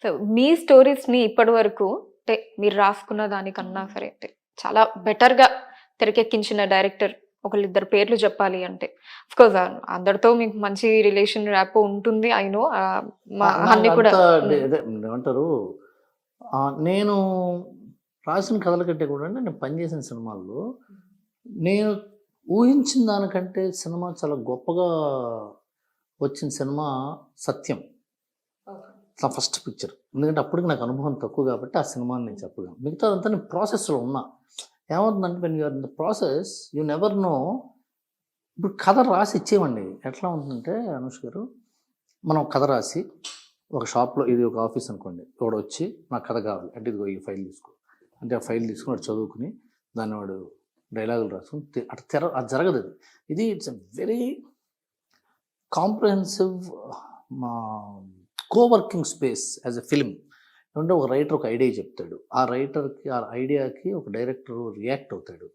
So, మీ స్టోరీస్‌ని ఇప్పటి వరకు అంటే మీరు రాసుకున్న దానికన్నా సరే అంటే చాలా బెటర్‌గా తెరకెక్కించిన డైరెక్టర్ ఒకళ్ళిద్దరు పేర్లు చెప్పాలి అంటే ఆఫ్‌కోర్స్ అందరితో మీకు మంచి రిలేషన్ ర్యాపో ఉంటుంది. ఐ నో మా అన్నీ కూడా. నాకంతా హ్మ్. అదే ఏమంటారు నేను రాసిన కథల కంటే కూడా నేను పనిచేసిన సినిమాల్లో నేను ఊహించిన దానికంటే సినిమా చాలా గొప్పగా వచ్చిన సినిమా సత్యం. నా ఫస్ట్ పిక్చర్. ఎందుకంటే అప్పటికి నాకు అనుభవం తక్కువ కాబట్టి ఆ సినిమాని నేను చెప్పగలను. మిగతాదంతా నేను ప్రాసెస్‌లో ఉన్నా. ఏమవుతుందంటే when you are in the process you never know. ఇప్పుడు కథ రాసి ఇచ్చేయమండి. ఎట్లా ఉంటుందంటే అనుష్ గారు, మనం కథ రాసి ఒక షాప్‌లో ఇది ఒక ఆఫీస్ అనుకోండి. ఒకడు వచ్చి నాకు కథ కావాలి అంటే ఇదిగో ఈ ఫైల్ తీసుకో. అంటే ఆ ఫైల్ తీసుకొని వాడు చదువుకుని దాన్ని వాడు డైలాగులు రాసుకొని అటు అది జరగదు అది. ఇది it's a very comprehensive coworking space as a film. అంటే ఒక రైటర్ ఒక ఐడియా చెప్తాడు. ఆ రైటర్కి ఆ ఐడియాకి ఒక డైరెక్టర్ రియాక్ట్ అవుతాడు.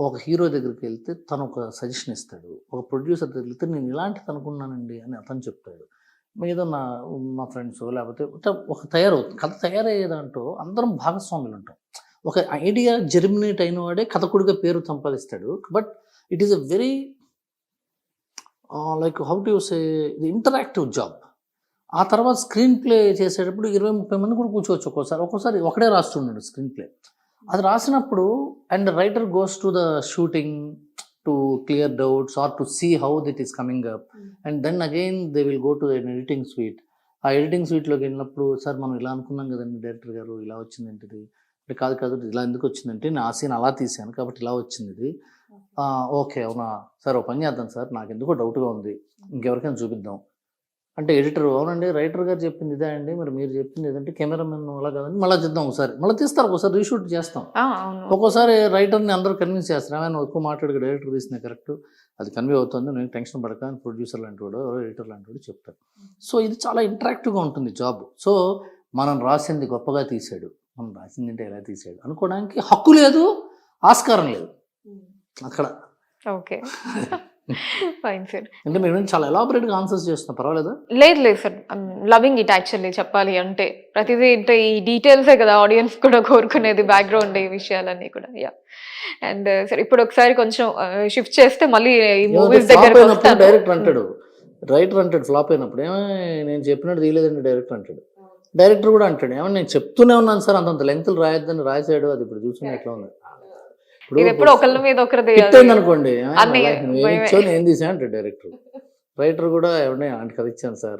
ఒక హీరో దగ్గరికి వెళ్తే తను ఒక సజెషన్ ఇస్తాడు. ఒక ప్రొడ్యూసర్ దగ్గరికి వెళ్తే నేను ఇలాంటిది అనుకున్నానండి అని అతను చెప్తాడు. మీద మా ఫ్రెండ్స్ లేకపోతే ఒక తయారవుతుంది. కథ తయారయ్యే దాంట్లో అందరం భాగస్వాములు ఉంటాం. ఒక ఐడియా జెర్మినేట్ అయిన వాడే కథకుడిగా పేరు సంపాదిస్తాడు. But it is a very like how to say interactive job. ఆ తర్వాత స్క్రీన్ ప్లే చేసేటప్పుడు 20-30 మంది కూడా కూర్చోవచ్చు. ఒక్కోసారి ఒకడే రాస్తున్నాడు స్క్రీన్ ప్లే. అది రాసినప్పుడు and writer goes to the shooting to clear doubts or to see how it is coming up and then again they will go to an editing suite. ఆ ఎడిటింగ్ స్వీట్లోకి వెళ్ళినప్పుడు సార్ మనం ఇలా అనుకున్నాం కదండి director గారు, ఇలా వచ్చింది ఏంటిది అంటే కాదు ఇలా ఎందుకు వచ్చిందంటే నేను ఆ సీన్ అలా తీశాను కాబట్టి ఇలా వచ్చింది ఇది. ఓకే అవునా సార్, ఓ పని చేద్దాం సార్, నాకు ఎందుకో డౌట్గా ఉంది, ఇంకెవరికైనా చూపిద్దాం అంటే ఎడిటర్ అవునండి రైటర్ గారు చెప్పింది ఇదే అండి, మరి మీరు చెప్పింది ఏదంటే కెమెరామెన్ అలా కదండి, మళ్ళీ చేద్దాం ఒకసారి, మళ్ళీ తీస్తారు, ఒకసారి రీషూట్ చేస్తాం. ఒక్కోసారి రైటర్ని అందరూ కన్విన్స్ చేస్తారు, ఏమైనా ఎక్కువ మాట్లాడి డైరెక్టర్ తీసిన కరెక్ట్, అది కన్వే అవుతుంది, నేను టెన్షన్ పడక ప్రొడ్యూసర్ లాంటి వాడు ఎడిటర్ లాంటి వాడు చెప్తారు. సో ఇది చాలా ఇంటరాక్టివ్గా ఉంటుంది జాబ్. సో మనం రాసింది గొప్పగా తీసాడు, మనం రాసింది అంటే ఎలా తీసాడు అనుకోవడానికి హక్కు లేదు, ఆస్కారం లేదు అక్కడ. Okay fine sir. అంటే మేము చాలా ఎలాబొరేట్గా ఆన్సర్స్ చేస్తున్నాం, పర్వాలేదా? లేదు సార్, లవింగ్ ఇట్ యాక్చువల్లీ చెప్పాలి అంటే ప్రతిదీ అంటే ఈ డీటెయిల్సే కదా ఆడియన్స్ కూడా కోరుకునేది, బ్యాక్గ్రౌండ్ ఈ విషయాలన్నీ కూడా. యా అండ్ సార్ ఇప్పుడు ఒకసారి కొంచెం షిఫ్ట్ చేస్తే మళ్ళీ ఈ మూవీస్ దగ్గర డైరెక్టర్ అంటాడు, రైటర్ అంటాడు ఫ్లాప్ అయినప్పుడు నేను చెప్పినట్టు తీయలేదండి డైరెక్టర్ అంటాడు. డైరెక్టర్ కూడా అంటాడు ఏమన్నా నేను చెప్తూనే ఉన్నాను సార్, అంతంత లెంగ్త్లు రాయొద్దని రాసాడు, అది ఇప్పుడు చూసుకుని ఎట్లా ఉంది. ఇప్పుడు ఒకళ్ళ మీద ఒకరిది అనుకోండి ఏం తీసా అంటే డైరెక్టర్, రైటర్ కూడా ఏమన్నా అంటే కథ ఇచ్చాను sir,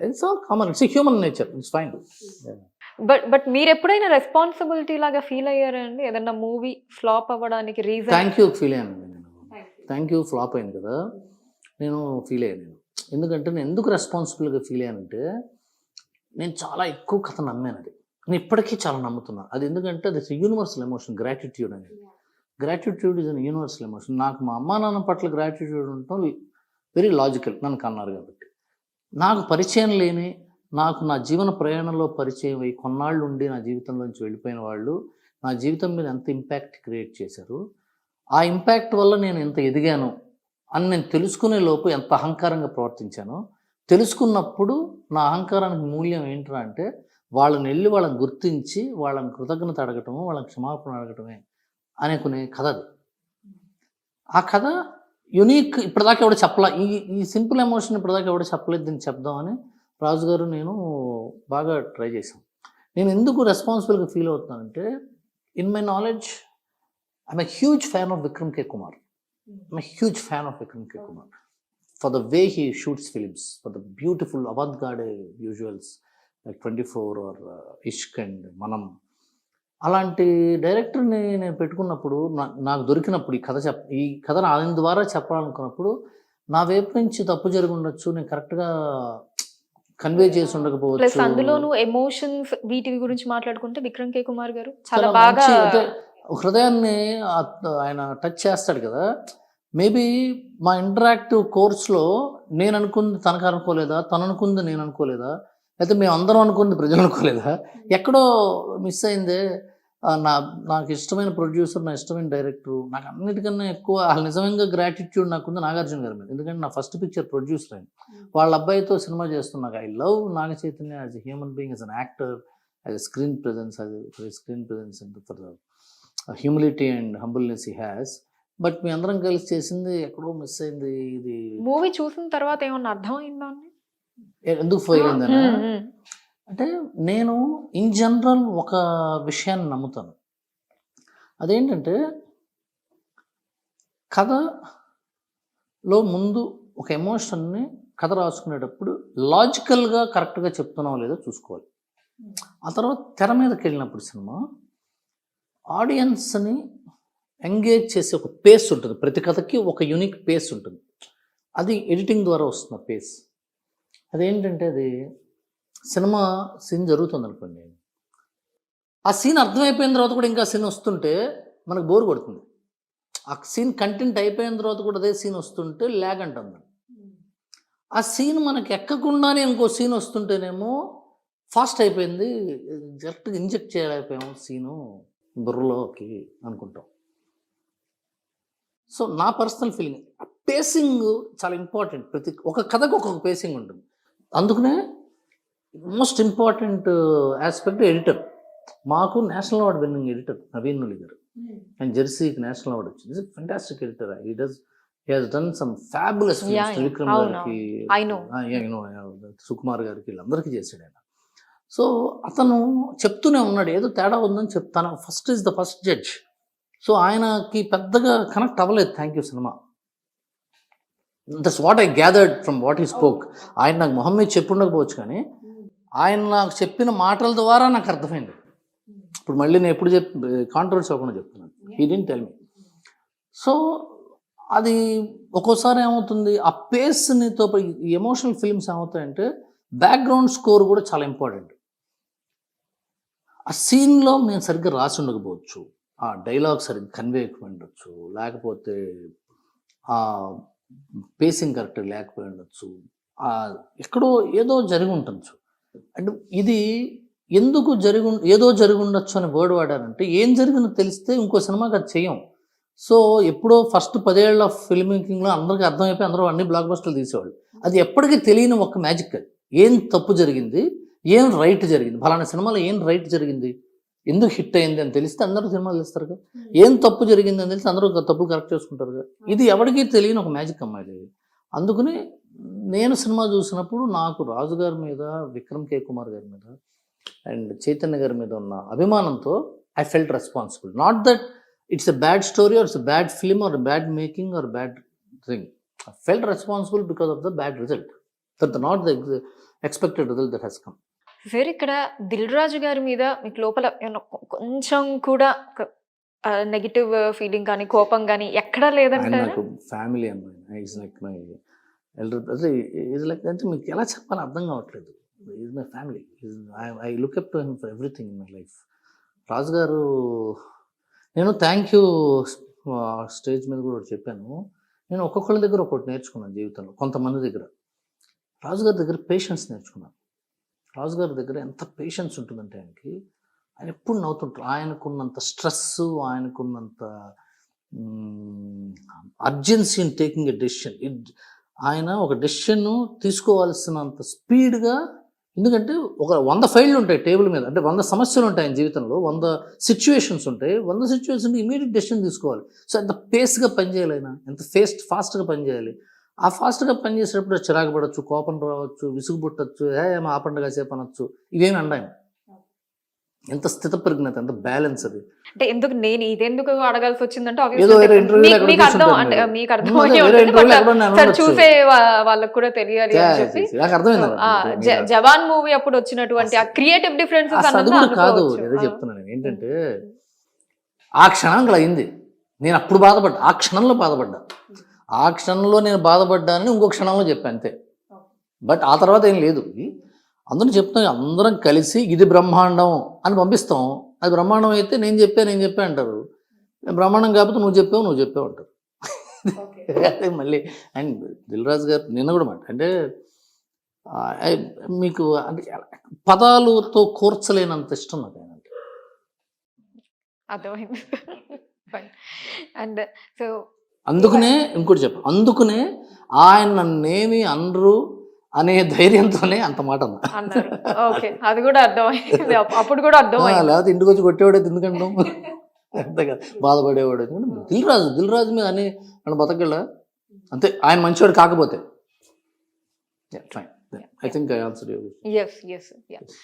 it's all common, it's human nature, it's fine. But మీరు ఎప్పుడైనా రెస్పాన్సిబిలిటీ లాగా ఫీల్ అయ్యారా అండి ఏదన్నా మూవీ ఫ్లాప్ అవ్వడానికి రీజన్? థ్యాంక్ యూ ఫీల్ అయ్యాను నేను, థ్యాంక్ యూ ఫ్లాప్ అయింది కదా, నేను ఫీల్ అయ్యాను. నేను ఎందుకంటే నేను ఎందుకు రెస్పాన్సిబుల్గా ఫీల్ అయ్యానంటే నేను చాలా ఎక్కువ కథ నమ్మాను, అది నేను ఇప్పటికీ చాలా నమ్ముతున్నాను. అది ఎందుకంటే అది యూనివర్సల్ ఎమోషన్, గ్రాటిట్యూడ్ అనేది. Gratitude is an universal emotion. నాకు మా అమ్మా నాన్న పట్ల గ్రాటిట్యూడ్ ఉండటం వెరీ లాజికల్, నన్ను కన్నారు కాబట్టి. నాకు పరిచయం లేని, నాకు నా జీవన ప్రయాణంలో పరిచయం అయ్యి కొన్నాళ్ళు ఉండి నా జీవితంలోంచి వెళ్ళిపోయిన వాళ్ళు నా జీవితం మీద ఎంత ఇంపాక్ట్ క్రియేట్ చేశారు, ఆ ఇంపాక్ట్ వల్ల నేను ఎంత ఎదిగాను అని నేను తెలుసుకునే లోపు ఎంత అహంకారంగా ప్రవర్తించానో, తెలుసుకున్నప్పుడు నా అహంకారానికి మూల్యం ఏంట్రా అంటే వాళ్ళని వెళ్ళి వాళ్ళని గుర్తించి వాళ్ళని కృతజ్ఞత అడగటము, వాళ్ళని క్షమాపణ అడగటమే అనుకునే కథ అది. ఆ కథ యునీక్, ఇప్పటిదాకా ఎవడో చెప్పలే, ఈ సింపుల్ ఎమోషన్ ఇప్పటిదాకా ఎవడో చెప్పలేదు, దీన్ని చెప్దామని రాజు గారు నేను బాగా ట్రై చేశాం. నేను ఎందుకు రెస్పాన్సిబుల్గా ఫీల్ అవుతున్నానంటే in my knowledge I'm a huge fan of Vikram K Kumar. I'm a huge fan of Vikram K Kumar for the way he shoots films, for the beautiful avant-garde visuals like 24 or Ishq and Manam. అలాంటి డైరెక్టర్ని నేను పెట్టుకున్నప్పుడు నాకు దొరికినప్పుడు ఈ కథను ఆయన ద్వారా చెప్పాలనుకున్నప్పుడు నా వైపు నుంచి తప్పు జరిగి ఉండొచ్చు, నేను కరెక్ట్గా కన్వే చేసి ఉండకపోవచ్చు. అందులోనూ ఎమోషన్స్ వీటి గురించి మాట్లాడుకుంటే విక్రమ్ కే కుమార్ గారు చాలా బాగా హృదయాన్ని ఆయన టచ్ చేస్తాడు కదా. మేబీ మా ఇంటరాక్టివ్ కోర్స్లో నేను అనుకుంది తనకు అనుకోలేదా, తను అనుకుంది నేను అనుకోలేదా, అయితే మేము అందరం అనుకుంది ప్రజలు అనుకోలేదా, ఎక్కడో మిస్ అయిందే. నాకు ఇష్టమైన ప్రొడ్యూసర్, నా ఇష్టమైన డైరెక్టర్, నాకు అన్నిటికన్నా ఎక్కువ నిజంగా గ్రాటిట్యూడ్ నాకుంది నాగార్జున గారి మీద. ఎందుకంటే నా ఫస్ట్ పిక్చర్ ప్రొడ్యూసర్ ఆయన. వాళ్ళ అబ్బాయితో సినిమా చేస్తున్నాక I love Naga Chaitanya as a human being, as an actor, as a screen presence, and for the humility and humbleness he has. But మీ అందరం కలిసి చేసింది ఎక్కడో మిస్ అయింది. ఇది మూవీ చూసిన తర్వాత ఏమన్నా అర్థమైందా అండి? ఎందుకు ఫెయిల్ అయిందన్నా, అంటే నేను ఇన్ జనరల్ ఒక విషయాన్ని నమ్ముతాను. అదేంటంటే కథలో ముందు ఒక ఎమోషన్ని కథ రాసుకునేటప్పుడు లాజికల్గా కరెక్ట్గా చెప్తున్నావో లేదో చూసుకోవాలి. ఆ తర్వాత తెర మీదకి వెళ్ళినప్పుడు సినిమా ఆడియన్స్ని ఎంగేజ్ చేసే ఒక పేస్ ఉంటుంది. ప్రతి కథకి ఒక యూనిక్ పేస్ ఉంటుంది. అది ఎడిటింగ్ ద్వారా వస్తున్న పేస్. అదేంటంటే అది సినిమా సీన్ జరుగుతుంది అనుకోండి, ఆ సీన్ అర్థమైపోయిన తర్వాత కూడా ఇంకా సీన్ వస్తుంటే మనకు బోర్ కొడుతుంది. ఆ సీన్ కంటెంట్ అయిపోయిన తర్వాత కూడా అదే సీన్ వస్తుంటే ల్యాగ్ అంటుంది. ఆ సీన్ మనకి ఎక్కకుండానే ఇంకో సీన్ వస్తుంటేనేమో ఫాస్ట్ అయిపోయింది, డైరెక్ట్గా ఇంజెక్ట్ చేయలేకపోయాము సీను బుర్రలోకి అనుకుంటాం. సో నా పర్సనల్ ఫీలింగ్ పేసింగ్ చాలా ఇంపార్టెంట్. ప్రతి ఒక కథకు ఒక్కొక్క పేసింగ్ ఉంటుంది. అందుకనే మోస్ట్ ఇంపార్టెంట్ ఆస్పెక్ట్ ఎడిటర్. మాకు national award winning editor Naveen Nuli garu, and జెర్సీకి నేషనల్ అవార్డు వచ్చింది. Fantastic editor. He has done some fabulous films. Trivikram గారికి, సుకుమార్ గారికి, వీళ్ళందరికీ చేశాడు ఆయన. సో అతను చెప్తూనే ఉన్నాడు ఏదో తేడా ఉందని చెప్తాను. First is the first judge. So ఆయనకి పెద్దగా కనెక్ట్ అవ్వలేదు thank you cinema. That's what I gathered from what he spoke. ఆయన నాకు మొహమ్మద్ చెప్పుండకపోవచ్చు, కానీ ఆయన నాకు చెప్పిన మాటల ద్వారా నాకు అర్థమైంది. ఇప్పుడు మళ్ళీ నేను ఎప్పుడు కాంట్రవర్సీ అవ్వకుండా చెప్తున్నాను. He didn't tell me. So అది ఒక్కోసారి ఏమవుతుంది, ఆ పేస్నితో ఎమోషనల్ ఫిల్మ్స్ ఏమవుతాయంటే బ్యాక్గ్రౌండ్ స్కోర్ కూడా చాలా ఇంపార్టెంట్. ఆ సీన్లో మేము సరిగ్గా రాసి ఉండకపోవచ్చు, ఆ డైలాగ్ సరిగ్గా కన్వే ఉండొచ్చు, లేకపోతే ఆ పేసింగ్ కరెక్ట్ లేకపోయి ఉండొచ్చు, ఎక్కడో ఏదో జరిగి ఉండొచ్చు. అంటే ఇది ఎందుకు ఏదో జరిగి ఉండొచ్చు అని వర్డ్ వాడారంటే ఏం జరిగిందో తెలిస్తే ఇంకో సినిమాకి అది చెయ్యం. సో ఎప్పుడో ఫస్ట్ 10 ఏళ్ల ఫిల్మ్ మేకింగ్లో అందరికీ అర్థమైపోయి అందరూ అన్ని బ్లాక్ బస్టర్లు తీసేవాళ్ళు. అది ఎప్పటికీ తెలియని ఒక మ్యాజిక్. అది ఏం తప్పు జరిగింది, ఏం రైట్ జరిగింది, ఫలానా సినిమాలో ఏం రైట్ జరిగింది, ఎందుకు హిట్ అయింది అని తెలిస్తే అందరూ సినిమాలు తీస్తారు కదా. ఏం తప్పు జరిగింది అని తెలిసి అందరూ తప్పులు కరెక్ట్ చేసుకుంటారు కదా. ఇది ఎవరికీ తెలియని ఒక మ్యాజిక్ అమ్మాయి. అందుకని నేను సినిమా చూసినప్పుడు నాకు రాజు గారి మీద, విక్రమ్ కే కుమార్ గారి మీద అండ్ చైతన్య గారి మీద ఉన్న అభిమానంతో I felt responsible. Not that it's a bad story or it's a bad film or bad making or bad thing. I felt responsible because of the bad result, not the expected result that he's come. Sir ఇక్కడ దిల్ రాజు గారి మీద మీకు లోపల కొంచెం కూడా negative feeling కానీ కోపం కానీ ఎక్కడా లేదంటే? నాకు ఫ్యామిలీ అమ్మాయి, is like my elder brother, is like అంటే మీకు ఎలా చెప్పాలో అర్థం కావట్లేదు. Is my family. I look up to him for everything in my life. Raju garu, నేను థ్యాంక్ యూ స్టేజ్ మీద కూడా చెప్పాను. నేను ఒక్కొక్కళ్ళ దగ్గర ఒక్కొక్కటి నేర్చుకున్నాను జీవితంలో. కొంతమంది దగ్గర, రాజుగారి దగ్గర పేషెన్స్ నేర్చుకున్నాను. రాజుగారి దగ్గర ఎంత పేషెన్స్ ఉంటుందంటే ఆయన ఎప్పుడు నవ్వుతుంటారు. ఆయనకున్నంత స్ట్రెస్, ఆయనకున్నంత urgency in taking a decision. ఆయన ఒక డెసిషన్ తీసుకోవాల్సినంత స్పీడ్గా, ఎందుకంటే ఒక 100 ఫైళ్ళు ఉంటాయి టేబుల్ మీద, అంటే 100 సమస్యలు ఉంటాయి ఆయన జీవితంలో, 100 సిచ్యువేషన్స్ ఉంటాయి. 100 సిచ్యువేషన్ ఇమీడియట్ డెసిషన్ తీసుకోవాలి. సో ఎంత పేస్గా పనిచేయాలి ఆయన, ఎంత ఫాస్ట్గా పనిచేయాలి. ఆ ఫాస్ట్గా పనిచేసేటప్పుడు చిరాకు పడవచ్చు, కోపం రావచ్చు, విసుగు పుట్టచ్చు, ఏమో ఆ పండుగ సేపు అనొచ్చు. ఇవేమి అండాయి. ఎంత స్థిత పరిజ్ఞత, ఎంత బ్యాలెన్స్ అది. అంటే ఎందుకు నేను ఇదెందుకు అడగాల్సి వచ్చిందంటే చూసే వాళ్ళకి కూడా తెలియాలి అని చెప్పి జవాన్ మూవీ అప్పుడు వచ్చినటువంటి ఆ క్రియేటివ్ డిఫరెన్సెస్ కాదు. అదే చెప్తున్నాను ఏంటంటే ఆ క్షణంలో అయింది. నేను అప్పుడు బాధపడ్డా, ఆ క్షణంలో బాధపడ్డా. ఆ క్షణంలో నేను బాధపడ్డానని ఇంకో క్షణంలో చెప్పాను అంతే. బట్ ఆ తర్వాత ఏం లేదు. అందరూ చెప్తాం, అందరం కలిసి ఇది బ్రహ్మాండం అని పంపిస్తాం. అది బ్రహ్మాండం అయితే నేను చెప్పా అంటారు. బ్రహ్మాండం కాకపోతే నువ్వు చెప్పావు అంటారు. అదే మళ్ళీ. అండ్ దిల్ రాజు గారు నిన్న కూడా మాట అంటే మీకు అంటే పదాలతో కూర్చలేనంత ఇష్టం నాకు. అర్థమైంది. ఫైన్. అండ్ సో అందుకనే ఇంకోటి చెప్పు, అందుకనే ఆయన నన్నేమి అనరు అనే ధైర్యంతోనే అంత మాట అన్నా. అన్నారు. ఓకే. అది కూడా అర్థమైంది. అప్పుడు కూడా అర్థమైంది. లేకపోతే ఇంటికి వచ్చి కొట్టేవాడైతే ఎందుకంటాం, అంతే కదా, బాధపడేవాడు. దిల్ రాజు మీద అని నన్ను బతకగల, అంతే, ఆయన మంచివాడు కాకపోతే. Fine, I think I answer you. Yes.